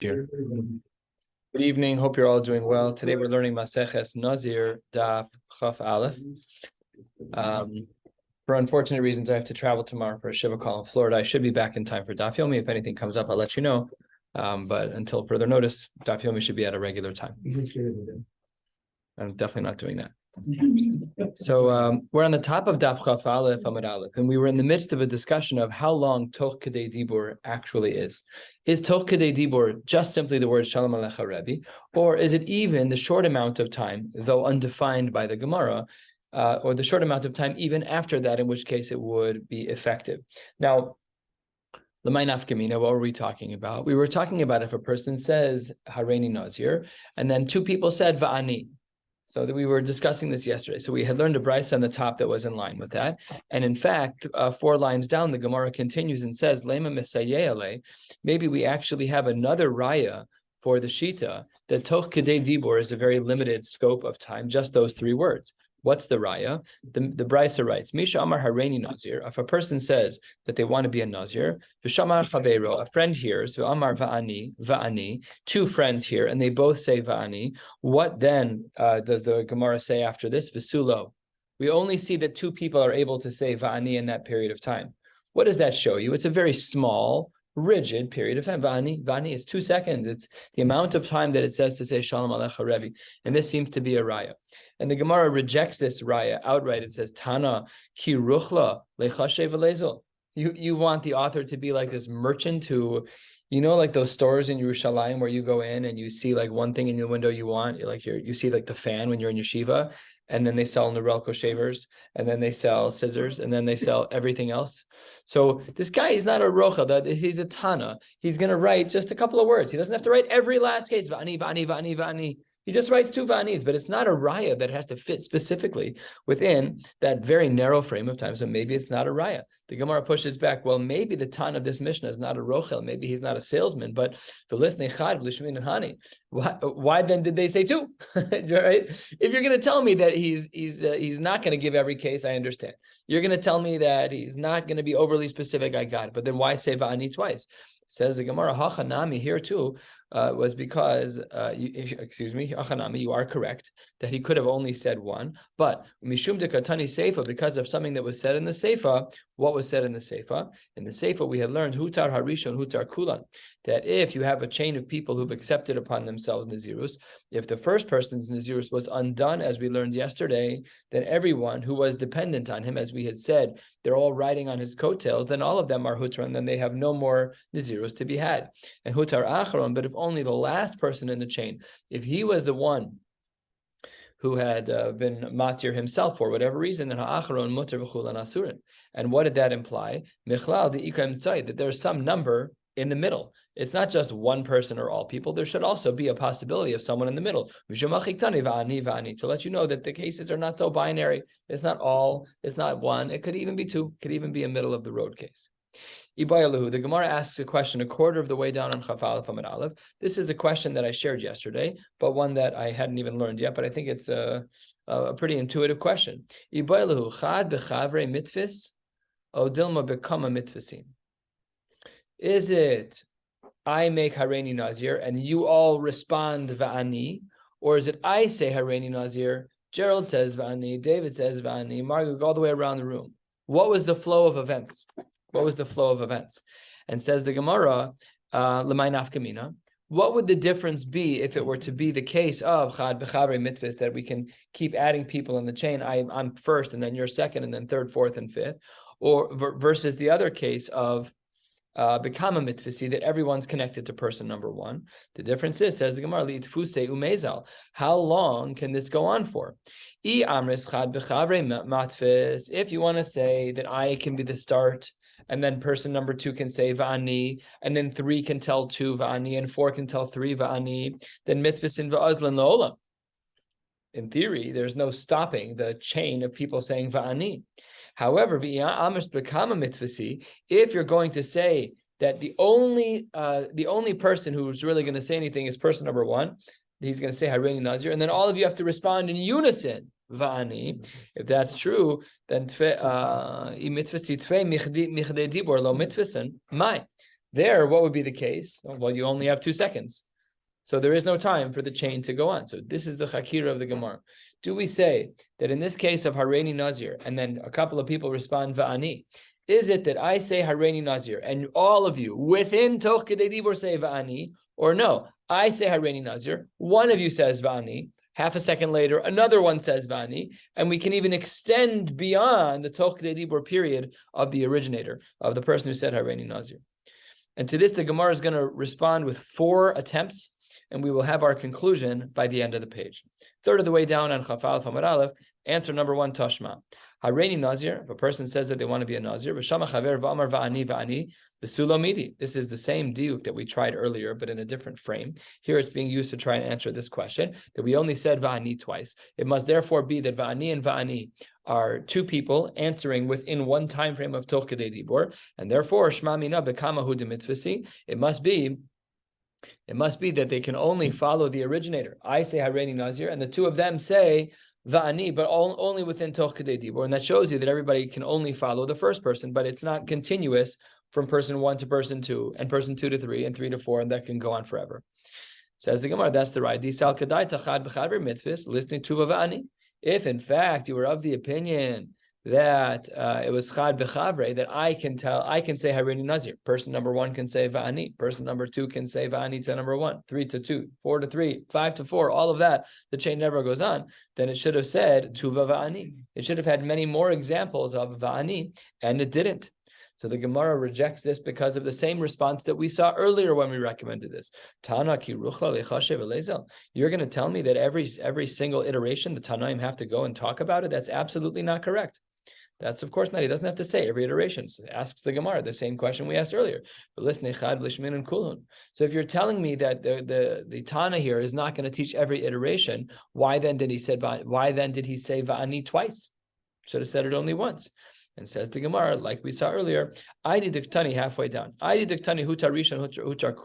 Here. Good evening. Hope you're all doing well. Today we're learning Maseches Nazir Daf Chaf Aleph. For unfortunate reasons, I have to travel tomorrow for a shiva call in Florida. I should be back in time for Daf Yomi. If anything comes up, I'll let you know. But until further notice, Daf Yomi should be at a regular time. I'm definitely not doing that. So we're on the top of Daf Chaf Aleph Amud Aleph, and we were in the midst of a discussion of how long Toch Kedei Dibur actually is. Is Toch Kedei Dibur just simply the word Shalom Alecha Rebbe, or is it even the short amount of time, though undefined by the Gemara, or the short amount of time even after that, in which case it would be effective? Now, L'may nafkamina, what were we talking about? We were talking about if a person says Hareini Nazir, and then two people said Va'ani. So that we were discussing this yesterday. So we had learned a brisa on the top that was in line with that. And in fact, 4 lines down, the Gemara continues and says, Lema misayeh, maybe we actually have another raya for the Shita, that Toch Kedei Dibur is a very limited scope of time, just those 3 words. What's the raya? The brisa writes, Misha Amar Hareini Nazir. If a person says that they want to be a Nazir, V'shamar Chaveiro, a friend hears, V'amar Va'ani, 2 friends here, and they both say Va'ani. What then does the Gemara say after this? V'sulo. We only see that 2 people are able to say Va'ani in that period of time. What does that show you? It's a very small, rigid period of time. Va'ani is 2 seconds. It's the amount of time that it says to say Shalom Alecha Rebbe. And this seems to be a raya. And the Gemara rejects this raya outright. It says, Tana ki ruchla lechashe v'lezel. You want the author to be like this merchant who, like those stores in Yerushalayim where you go in and you see like one thing in the window you want. You see like the fan when you're in yeshiva, and then they sell Norelco shavers, and then they sell scissors, and then they sell everything else. So this guy is not a rocha, he's a Tana. He's going to write just a couple of words. He doesn't have to write every last case. Va'ani, va'ani, va'ani, va'ani. He just writes 2 va'anis, but it's not a raya that has to fit specifically within that very narrow frame of time. So maybe it's not a raya. The Gemara pushes back. Well, maybe the Tan of this Mishnah is not a rochel. Maybe he's not a salesman, but the list nechad b'lishmin and hani. Why then did they say 2? Right? If you're going to tell me that he's not going to give every case, I understand. You're going to tell me that he's not going to be overly specific. I got it. But then why say va'ani twice? Says the Gemara, Hachanami here too was because, Hachanami, you are correct that he could have only said 1, but Mishum de Katani Seifa, because of something that was said in the Seifa. What was said in the Seifa? In the Seifa, we had learned Hutar Harishon, Hutar Kulan, that if you have a chain of people who've accepted upon themselves Nazirus, if the first person's Nazirus was undone, as we learned yesterday, then everyone who was dependent on him, as we had said, they're all riding on his coattails, then all of them are Hutar, and then they have no more Nazirus to be had. And Hutar Acharon, but if only the last person in the chain, if he was the one who had been matir himself for whatever reason, then ha'acharon mutar v'chulan asurin. And what did that imply? Michlal de'ika imtzai, that there's some number in the middle. It's not just one person or all people. There should also be a possibility of someone in the middle. To let you know that the cases are not so binary. It's not all, it's not 1. It could even be 2. It could even be a middle of the road case. The Gemara asks a question a quarter of the way down on Chaf Aleph Amud Aleph. This is a question that I shared yesterday, but one that I hadn't even learned yet, but I think it's a pretty intuitive question. Is it I make Hareini Nazir and you all respond Va'ani, or is it I say Hareini Nazir, Gerald says Va'ani, David says Va'ani, Margaret, all the way around the room? What was the flow of events? And says the Gemara, L'may nafkamina, what would the difference be if it were to be the case of Chad B'Chavre Mitzvahs, that we can keep adding people in the chain? I'm first, and then you're second, and then third, fourth, and fifth, or versus the other case of B'Kama Mitzvasi, that everyone's connected to person number 1. The difference is, says the Gemara, L'itfuse umezal, how long can this go on for? If you want to say that I can be the start, and then person number 2 can say Va'ani, and then 3 can tell 2 Va'ani, and 4 can tell 3 Va'ani, then mitzvasin va'azlan la'olam. In theory, there's no stopping the chain of people saying Va'ani. However, if you're going to say that the only person who's really going to say anything is person number 1, he's going to say Hareini Nazir, and then all of you have to respond in unison Va'ani. If that's true, then There, what would be the case? Well, you only have 2 seconds. So there is no time for the chain to go on. So this is the chakira of the Gemara. Do we say that in this case of Hareini Nazir, and then a couple of people respond Va'ani, is it that I say Hareini Nazir, and all of you within Toch Kedei Dibur say Va'ani, or no, I say Hareini Nazir, one of you says Va'ani, half a second later, another one says Va'ani, and we can even extend beyond the Toch Kedei Dibur period of the originator, of the person who said Hareini Nazir. And to this, the Gemara is going to respond with 4 attempts, and we will have our conclusion by the end of the page. Third of the way down on Chafal Famar Aleph, answer number 1, Tashma. Hareini Nazir, if a person says that they want to be a Nazir, V'shama chaver v'amar va'ani va'ani, v'sulo midi. This is the same diuk that we tried earlier, but in a different frame. Here it's being used to try and answer this question, that we only said va'ani twice. It must therefore be that va'ani and va'ani are 2 people answering within one time frame of Toch Kedei Dibur, and therefore Shma Mina Bekamahu Demitvasi. It must be that they can only follow the originator. I say Hareini Nazir, and the 2 of them say Va'ani, but only within Toch Kedei Dibur. And that shows you that everybody can only follow the first person, but it's not continuous from person 1 to person 2, and person 2 to 3, and 3 to 4, and that can go on forever. Says the Gemara, that's the right. Disal Kedai Tachad B'Chadver Mitzvahs, listening to Va'ani. If in fact you were of the opinion that it was Chad B'Chavre, that I can say Hareini Nazir. Person number 1 can say Va'ani. Person number 2 can say Va'ani to number 1, 3 to 2, 4 to 3, 5 to 4, all of that. The chain never goes on. Then it should have said Tuva Va'ani. It should have had many more examples of Va'ani, and it didn't. So the Gemara rejects this because of the same response that we saw earlier when we recommended this. Tana ki ruchla lechashev elezel. You're going to tell me that every single iteration the Tanaim have to go and talk about it? That's absolutely not correct. That's of course not. He doesn't have to say every iteration. So asks the Gemara the same question we asked earlier. So if you're telling me that the Tana here is not going to teach every iteration, why then did he say Va'ani twice? Should have said it only once. And says the Gemara, like we saw earlier, I did diktani halfway down. I did diktani hutar rishon hutar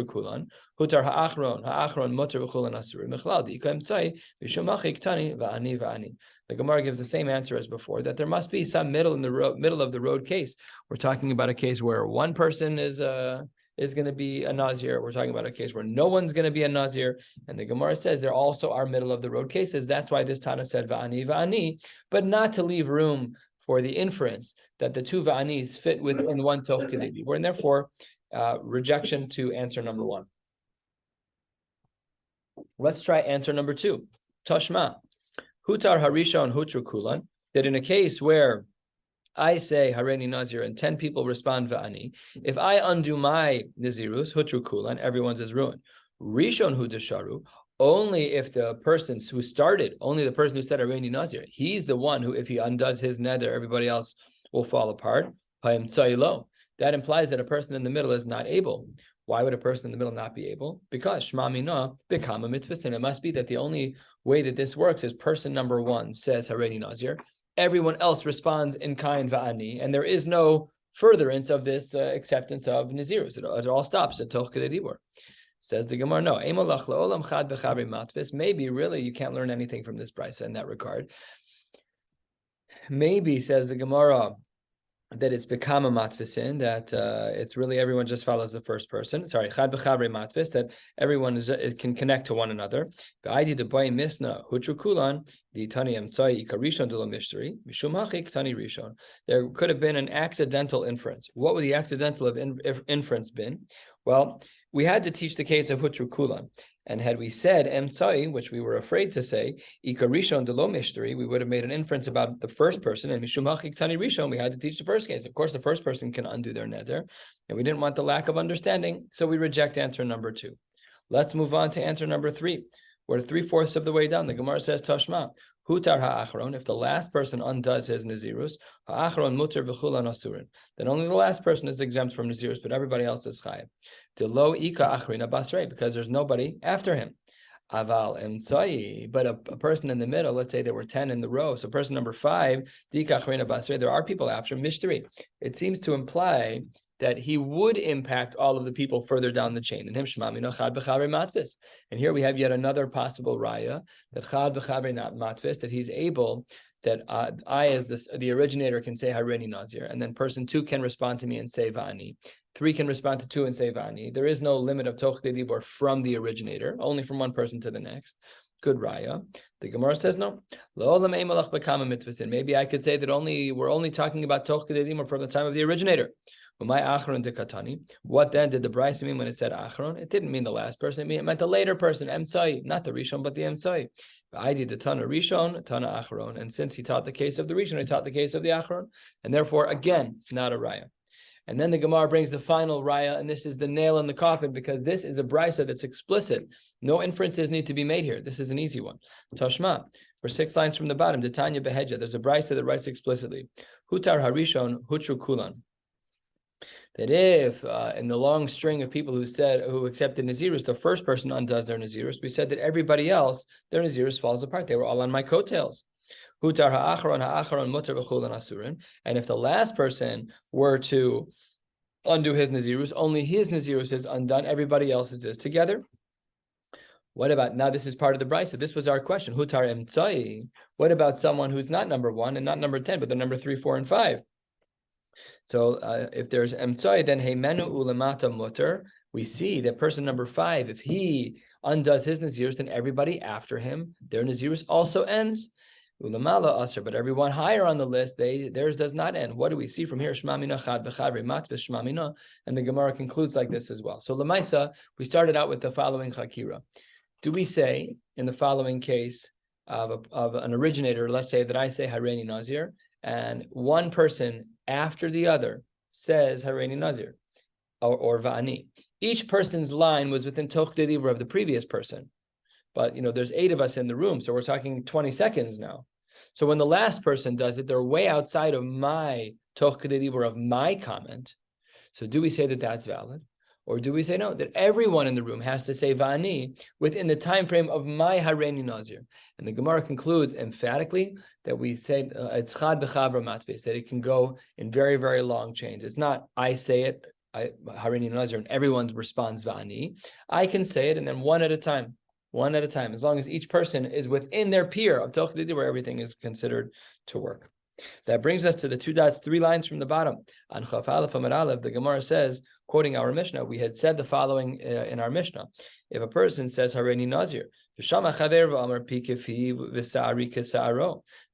kulan hutar ha'achron motor v'chulan asur mechlal di'ikam tzai v'shomachi iktani va'ani. The Gemara gives the same answer as before, that there must be some middle of the road case. We're talking about a case where one person is going to be a Nazir. We're talking about a case where no one's going to be a Nazir. And the Gemara says there also are middle of the road cases. That's why this Tana said va'ani, but not to leave room for the inference that the 2 Va'anis fit within one Toch Kedei Dibur, and therefore rejection to answer number 1. Let's try answer number 2. Tashma. Hutar Harishon Hutru Kulan, that in a case where I say Hareini Nazir and 10 people respond Va'ani, if I undo my Nazirus, Hutru Kulan, everyone's is ruined. Rishon Hu Desharu, only if the person who started, only the person who said Hareini Nazir, he's the one who, if he undoes his neder, everybody else will fall apart. That implies that a person in the middle is not able. Why would a person in the middle not be able? Because Shma Mina become a mitzvah. And it must be that the only way that this works is person number 1 says Hareini Nazir. Everyone else responds in kind Va'ani, and there is no furtherance of this acceptance of Nazirus. It all stops at Toch Kedei Dibur. Says the Gemara, no. Maybe really you can't learn anything from this brisa in that regard. Maybe, says the Gemara, that it's become a matvisin, that it's really everyone just follows the first person. Sorry, chad b'chavre matvis, that everyone it can connect to one another. V'aydi debayim misna hutru kulan the tani emtzai ikarishon de lo mishteri mishum hachik tani rishon. There could have been an accidental inference. What would the accidental of inference been? Well, we had to teach the case of hutru kulan. And had we said emtzai, which we were afraid to say, ikarishon de lo mishteri, we would have made an inference about the first person, and mishum hachik tani rishon, we had to teach the first case. Of course, the first person can undo their neder, and we didn't want the lack of understanding, so we reject answer number 2. Let's move on to answer number 3. We're 3/4 of the way down. The Gemara says, Tashma, hutar ha'achron, if the last person undoes his nazirus, ha'achron muter v'chulan asurin, then only the last person is exempt from nazirus, but everybody else is chayav. Delo ika achrina basrei, because there's nobody after him. Aval emtzai, but a person in the middle, let's say there were 10 in the row, so person number 5, dika achrina basrei, there are people after him, mishteri. It seems to imply that he would impact all of the people further down the chain. And him shmamino chad b'chavre matvis. And here we have yet another possible raya that chad b'chavre not matvis, that he's able, that I as the originator can say Hareini Nazir, and then person 2 can respond to me and say Va'ani. 3 can respond to 2 and say Vani. There is no limit of Toch de Dibor from the originator, only from one person to the next. Good raya. The Gemara says no. Maybe I could say that we're only talking about Toch de Dibor from the time of the originator. What then did the Bryce mean when it said Achron? It didn't mean the last person. It meant the later person, Emtsai, not the Rishon, but the Emtsai. I did the Tana Rishon, Tana Achron. And since he taught the case of the Rishon, he taught the case of the Achron. And therefore, again, not a raya. And then the Gemara brings the final raya, and this is the nail in the coffin, because this is a brisa that's explicit. No inferences need to be made here. This is an easy one. Tashma, for 6 lines from the bottom, the Tanya Beheja, there's a brisa that writes explicitly, Hutar Harishon, Hutru Kulan. That if in the long string of people who accepted Nazirus, the first person undoes their Nazirus, we said that everybody else, their Nazirus falls apart. They were all on my coattails. Hutar ha'acharon mutar v'chulan asurin. And if the last person were to undo his Nazirus, only his Nazirus is undone, everybody else's is together. What about, now this is part of the brisa, this was our question, Hutar emtsai. What about someone who's not number 1 and not number 10, but they're number 3, 4, and 5? So if there's emtsai, then heimenu ulamata mutar. We see that person number 5, if he undoes his Nazirus, then everybody after him, their Nazirus also ends. Ulamala asr, but everyone higher on the list, theirs does not end. What do we see from here? Shmamina chad v'chadre matvis shmamina, and the Gemara concludes like this as well. So lemaisa, we started out with the following chakira. Do we say in the following case of an originator, let's say that I say Hareini Nazir, and one person after the other says Hareini Nazir or Va'ani. Each person's line was within Toch de Dibur of the previous person. But, there's 8 of us in the room, so we're talking 20 seconds now. So when the last person does it, they're way outside of my Toch de Dibur of my comment. So do we say that that's valid? Or do we say no, that everyone in the room has to say Va'ani within the time frame of my Hareini Nazir? And the Gemara concludes emphatically that we say it's Chad B'Chavra Matvis, that it can go in very, very long chains. It's not I say it, Hareini Nazir, and everyone responds Va'ani. I can say it, and then one at a time, as long as each person is within their peer of Toch de Dibur, where everything is considered to work. That brings us to the 2 dots, 3 lines from the bottom. On Chaf Aleph Amud Aleph, the Gemara says, quoting our Mishnah, we had said the following in our Mishnah. If a person says Hareini Nazir,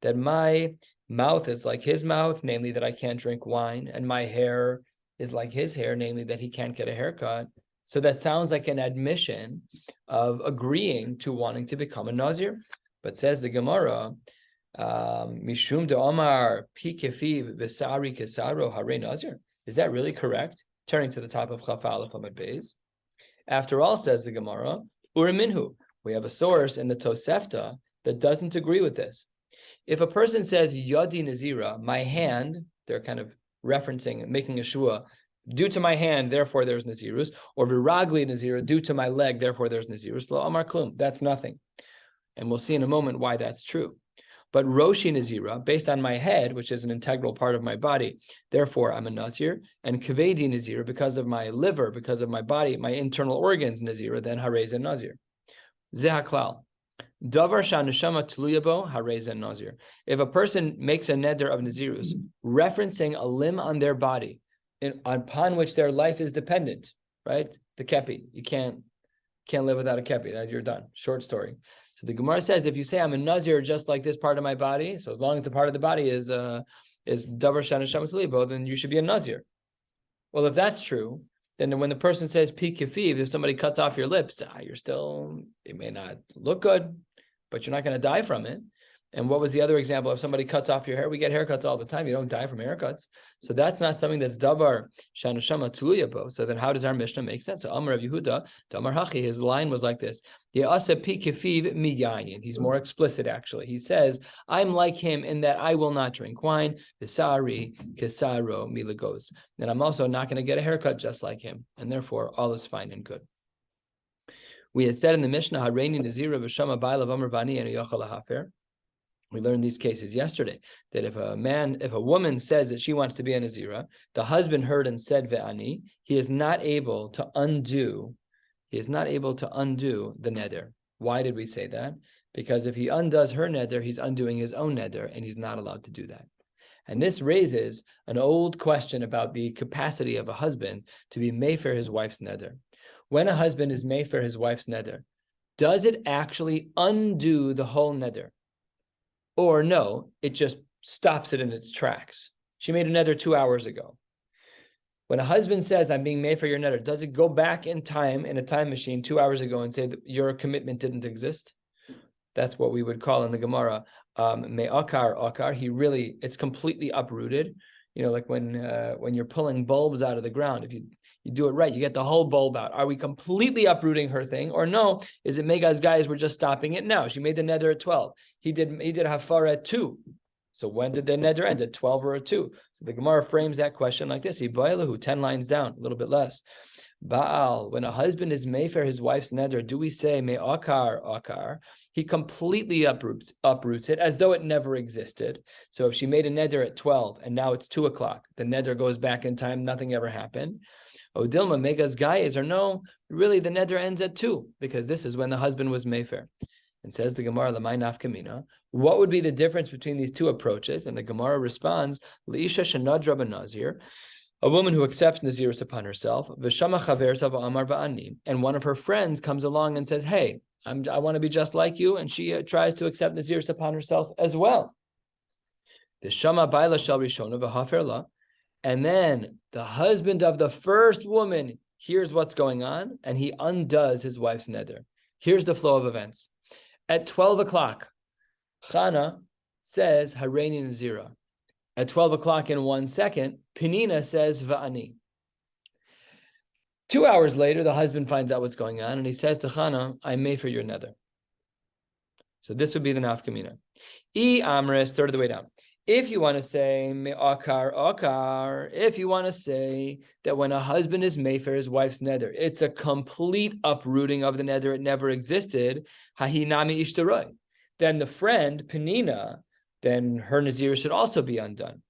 that my mouth is like his mouth, namely that I can't drink wine, and my hair is like his hair, namely that he can't get a haircut. So that sounds like an admission of agreeing to wanting to become a Nazir. But says the Gemara, Mishum de Omar pi kefi v'sari kesaro hare Nazir. Is that really correct? Turning to the top of Chaf Aleph Amud Beis. After all, says the Gemara, Uraminhu. We have a source in the Tosefta that doesn't agree with this. If a person says Yadi Nazira, my hand, they're kind of referencing, making a shua, due to my hand, therefore there's Nazirus, or Viragli Nazira, due to my leg, therefore there's Nazirus, Lo Amar Klum, that's nothing. And we'll see in a moment why that's true. But Roshi Nazira, based on my head, which is an integral part of my body, therefore I'm a Nazir, and Kavedi Nazira, because of my liver, because of my body, my internal organs Nazira, then Harez and Nazir. Zehaklal. Davar Shanashama Tluyabo Harez and Nazir. If a person makes a neder of Nazirus, referencing a limb on their body, upon which their life is dependent, right? The kepi. You can't live without a kepi. That you're done. Short story. So the Gemara says, if you say I'm a Nazir just like this part of my body, so as long as the part of the body is davar shanasham tzlibo, then you should be a Nazir. Well, if that's true, then when the person says pi kafiv, if somebody cuts off your lips, it may not look good, but you're not going to die from it. And what was the other example? If somebody cuts off your hair, we get haircuts all the time. You don't die from haircuts. So that's not something that's davar shanushama tuluyabo. So then how does our Mishnah make sense? So Amar Rav Yehuda, Damar Hachi, his line was like this. Ye'asa pi kefiv miyayin. He's more explicit, actually. He says, I'm like him in that I will not drink wine. Visari kesaro milagos. And I'm also not going to get a haircut just like him. And therefore, all is fine and good. We had said in the Mishnah, Hareini Nazira v'shama ba'alav amar vani and yachal hafer. We learned these cases yesterday, that if a woman says that she wants to be a Nazira, the husband heard and said ve'ani, he is not able to undo the neder. Why did we say that? Because if he undoes her neder, he's undoing his own neder, and he's not allowed to do that. And this raises an old question about the capacity of a husband to be mefer his wife's neder. When a husband is mefer his wife's neder, does it actually undo the whole neder? Or no, it just stops it in its tracks. She made a neder 2 hours ago. When a husband says, I'm being made for your neder, does it go back in time, in a time machine, 2 hours ago and say that your commitment didn't exist? That's what we would call in the Gemara, me'akar. It's completely uprooted. Like when you're pulling bulbs out of the ground, if you do it right, you get the whole bulb out. Are we completely uprooting her thing? Or no, is it Megaz guys, we're just stopping it now? She made the neder at 12. He did hafara at 2. So when did the neder end? At 12 or at 2? So the Gemara frames that question like this: 10 lines down, a little bit less. Baal, when a husband is mefer his wife's neder, do we say me'akar? He completely uproots it as though it never existed. So if she made a neder at 12 and now it's 2 o'clock, the neder goes back in time, nothing ever happened. Odilma Megas Gayes, or no, really the neder ends at 2 because this is when the husband was mefer. And says the Gemara, Lamai nafkamina, what would be the difference between these two approaches? And the Gemara responds, Leisha shenadra b'Nazir, a woman who accepts Nazirus upon herself, V'shama chaverta v'amar v'ani, and one of her friends comes along and says, hey, I want to be just like you, and she tries to accept Nazirus upon herself as well. V'shama baila shel rishona v'haferla, and then the husband of the first woman hears what's going on, and he undoes his wife's neder. Here's the flow of events. At 12 o'clock, Chana says, Hareini Nazira. At 12 o'clock in 1 second, Penina says, Va'ani. 2 hours later, the husband finds out what's going on, and he says to Chana, I may for your neder. So this would be the nafkamina. I amres, third of the way down. If you want to say, me'akar, if you want to say that when a husband is mefer his wife's neder, it's a complete uprooting of the neder, it never existed, hahinami ishtaroi, then the friend, Penina, then her nazir should also be undone.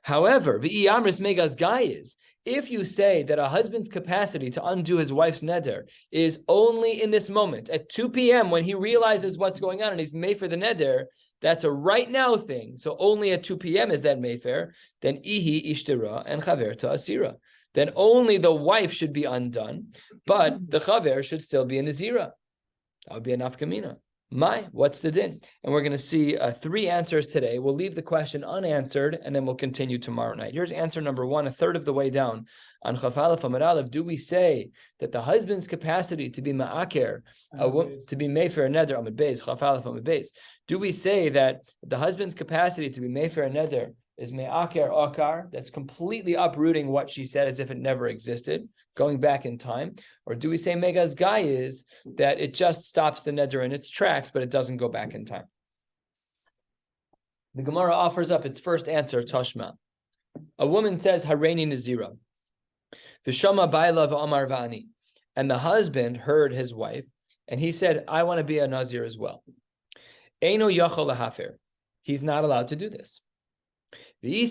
However, v'iyamris megas gayis, if you say that a husband's capacity to undo his wife's neder is only in this moment, at 2 p.m. when he realizes what's going on and he's mefer the neder, that's a right now thing. So only at 2 p.m. is that mefer. Then ihi ishtira and chaverta asira. Then only the wife should be undone, but the chaver should still be a nazira. That would be a nafkamina. What's the din? And we're going to see 3 answers today. We'll leave the question unanswered, and then we'll continue tomorrow night. Here's answer number 1, a third of the way down. On Chaf Aleph Amud Aleph, do we say that the husband's capacity to be ma'aker, to be mefer neder, Amud Beis, Chaf Aleph Amud Beis, do we say that the husband's capacity to be mefer neder is me'aker akar, that's completely uprooting what she said as if it never existed, going back in time? Or do we say megas guy is that it just stops the neder in its tracks, but it doesn't go back in time? The Gemara offers up its first answer, Toshma. A woman says, Hareini Nazira. V'shama baila v'amar v'ani. And the husband heard his wife, and he said, I want to be a Nazir as well. Eino yachol lahafer. He's not allowed to do this. If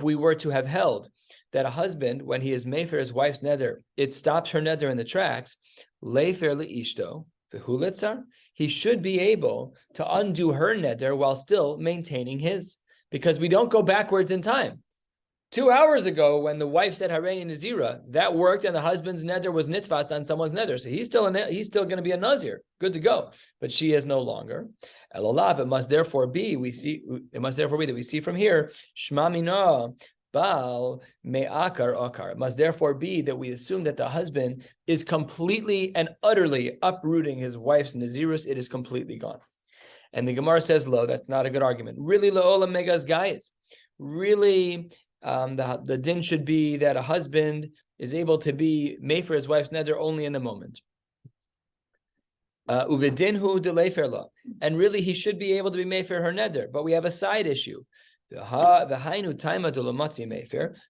we were to have held that a husband, when he is mefer his wife's neder, it stops her neder in the tracks, leifer leishto v'hulitzar, he should be able to undo her neder while still maintaining his, because we don't go backwards in time. 2 hours ago, when the wife said Hareini Nazira, that worked, and the husband's neder was nitfas on someone's neder, so he's still going to be a Nazir, good to go. But she is no longer. Elolav, it must therefore be that we see from here Shma mina bal me'akar akar. It must therefore be that we assume that the husband is completely and utterly uprooting his wife's nazirus. It is completely gone. And the Gemara says, "Lo, that's not a good argument. Really, la'olam megas gayis. Really." The din should be that a husband is able to be mefer his wife's neder only in the moment. Uvedinhu deleiferla, and really he should be able to be mefer her neder. But we have a side issue. The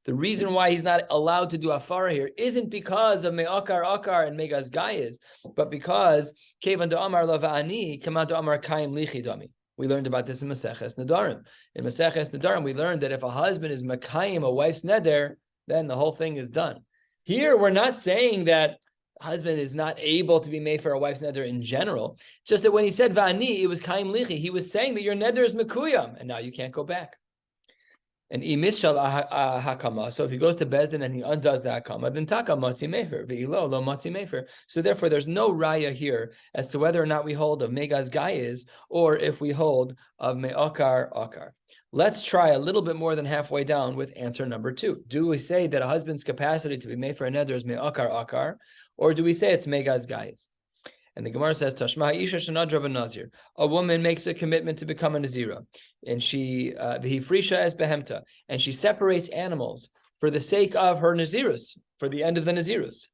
reason why he's not allowed to do afara here isn't because of me'akar akar and megas gayis, but because kevan de amar lavani kamat amar kaim lichidami. We learned about this in Maseches Nedarim. In Maseches Nedarim, we learned that if a husband is makayim a wife's neder, then the whole thing is done. Here, we're not saying that husband is not able to be made for a wife's neder in general. Just that when he said va'ani, it was kaim lichi. He was saying that your neder is mekuyam, and now you can't go back. And imishal hakama. So if he goes to Bezdin and he undoes the hakama, then taka matzi mefer, ve'ilo lo matzi mefer. So therefore, there's no raya here as to whether or not we hold of megaz gayis or if we hold of me'akar akar. Let's try a little bit more than halfway down with answer number 2. Do we say that a husband's capacity to be made for a neder is me'akar akar, or do we say it's megaz gayis? And the Gemara says, Tashma Isha Shanadra ben Nazir. A woman makes a commitment to become a Nazira, and she v'hifrisha es behemta, and she separates animals for the sake of her Nazirus, for the end of the Nazirus.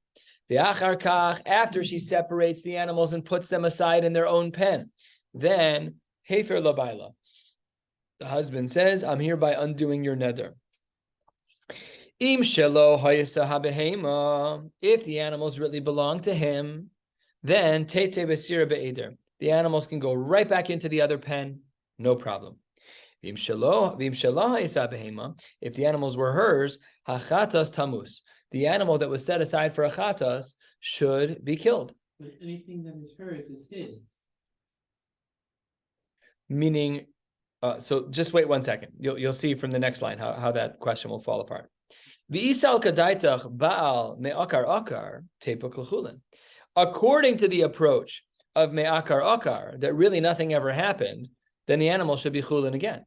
V'achar kach, after she separates the animals and puts them aside in their own pen, then hefer labaila. The husband says, I'm hereby undoing your neder. Im shelo hayasa habehema. If the animals really belong to him, then teitze besira be'eder. The animals can go right back into the other pen, no problem. If the animals were hers, hachatas tamus. The animal that was set aside for a chatas should be killed. But anything that is hers is his. Meaning, so just wait 1 second. You'll see from the next line how that question will fall apart. V'isal kadaitach baal me'akar akar tepuk l'chulin. According to the approach of me'akar akar, that really nothing ever happened, then the animal should be chulin again.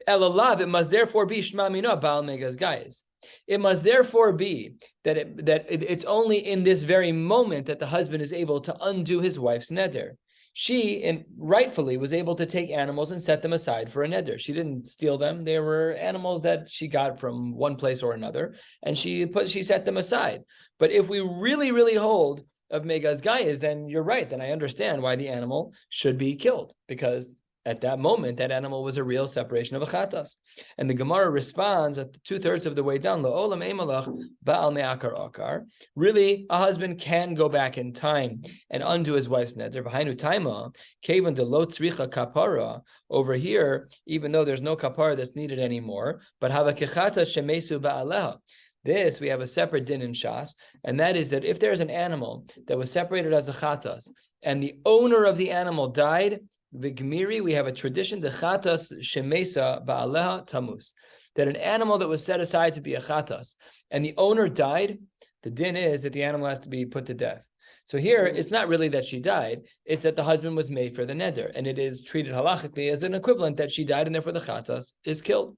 Elalav, it must therefore be shma mina bal megaz gayis. It must therefore be that it's only in this very moment that the husband is able to undo his wife's neder. She rightfully was able to take animals and set them aside for a neder. She didn't steal them; they were animals that she got from one place or another, and she set them aside. But if we really hold of megaz gayis, then you're right. Then I understand why the animal should be killed, because at that moment, that animal was a real separation of a chatas. And the Gemara responds at 2/3 of the way down, La'olam emalach ba'al me'akar akar. Really, a husband can go back in time and undo his wife's neder. V'hainu taima, kevan de lo tzricha kapara. Over here, even though there's no kapara that's needed anymore, but hava kechatas shemesu ba'aleha. This, we have a separate din in Shas, and that is that if there's an animal that was separated as a chatas, and the owner of the animal died, Vigmiri, we have a tradition, the chatas shemesa ba'aleha tamus, that an animal that was set aside to be a chatas, and the owner died, the din is that the animal has to be put to death. So here, it's not really that she died, it's that the husband was made for the neder, and it is treated halachically as an equivalent that she died, and therefore the chatas is killed.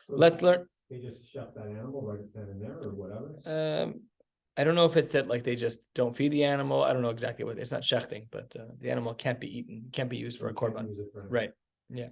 So let's learn. They just shut that animal right then and there, or whatever. I don't know if it's that like they just don't feed the animal. I don't know exactly what it's not shechting, but the animal can't be eaten, can't be used for a korban. Right. Yeah.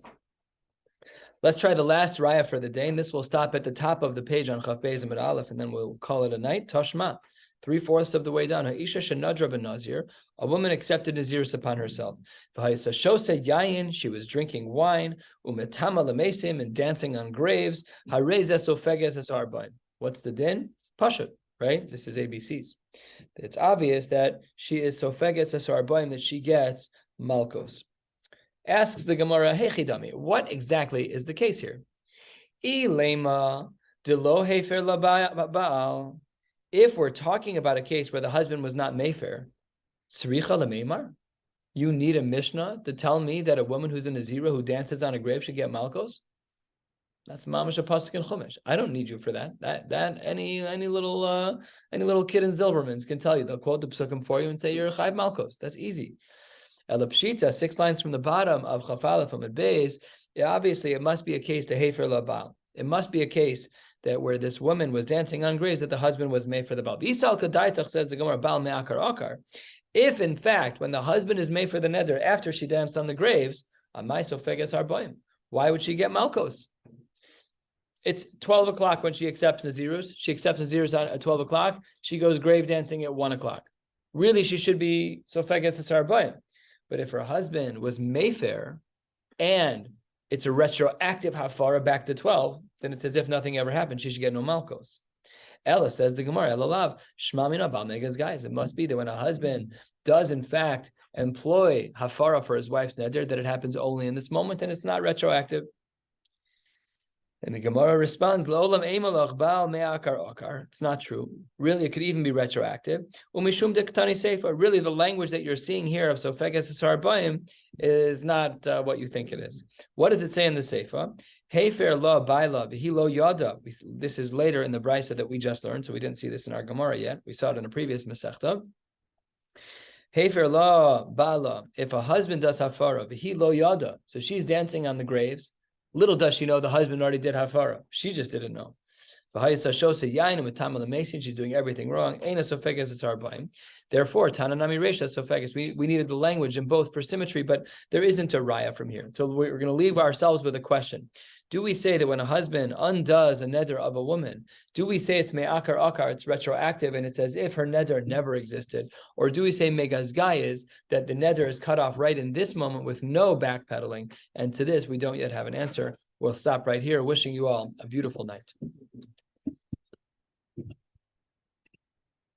Let's try the last raya for the day, and this will stop at the top of the page on Chaf Beis Amud Aleph, and then we'll call it a night. Tashma, 3/4 of the way down. Ha'isha shenadra ben Nazir, a woman accepted Nazirus upon herself. V'ha'isa shose yayin, she was drinking wine, umetama lemesim, and dancing on graves. Harei zesofeges es arbaim. What's the din? Pashut. Right? This is ABCs. It's obvious that she is sofeges es arbaim, that she gets malkos. Asks the Gemara, hey chidami, what exactly is the case here? Ilema delo hefer labaal. If we're talking about a case where the husband was not mefer, tzricha lemeimar, you need a mishnah to tell me that a woman who's a nazira who dances on a grave should get malkos? That's mamash a pasuk in Chumash. I don't need you for that. That any little kid in Zilberman's can tell you. They'll quote the psukim for you and say you're a chayv malkos. That's easy. Elapshita, 6 lines from the bottom of Chafala from Ad Beis. Obviously, it must be a case to hefer labal. It must be a case that where this woman was dancing on graves that the husband was made for the baal. Isal kadaitach, says the Gemara, baal me'akar akar. If in fact, when the husband is made for the neder after she danced on the graves, amai sofeges arbaim. Why would she get malkos? It's 12 o'clock when she accepts Nazirus. She accepts Nazirus at 12 o'clock. She goes grave dancing at 1 o'clock. Really, she should be sofeges arbaim. But if her husband was Mayfair and it's a retroactive hafara back to 12, then it's as if nothing ever happened. She should get no malkos. Ella, says the Gemara, Elalav, shmamina ba'megas guys. It must be that when a husband does in fact employ hafara for his wife's neder, that it happens only in this moment and it's not retroactive. And the Gemara responds, "Lo'olam eimalach baal me'akar okar." It's not true. Really, it could even be retroactive. Umishum dektani seifa. Really, the language that you're seeing here of sofeges esarbaim is not what you think it is. What does it say in the seifa? Heifer la baila v'hi lo yada. This is later in the brisa that we just learned, so we didn't see this in our Gemara yet. We saw it in a previous Masechta. Heifer la baila. If a husband does hafara v'hi lo yada, so she's dancing on the graves. Little does she know the husband already did hafara. She just didn't know. She's doing everything wrong. Therefore, Tananami Resha Sofegas. We needed the language in both for symmetry, but there isn't a raya from here. So we're going to leave ourselves with a question. Do we say that when a husband undoes a neder of a woman, do we say it's me'akar akar, it's retroactive, and it's as if her neder never existed? Or do we say megazgai is that the neder is cut off right in this moment with no backpedaling? And to this, we don't yet have an answer. We'll stop right here, wishing you all a beautiful night.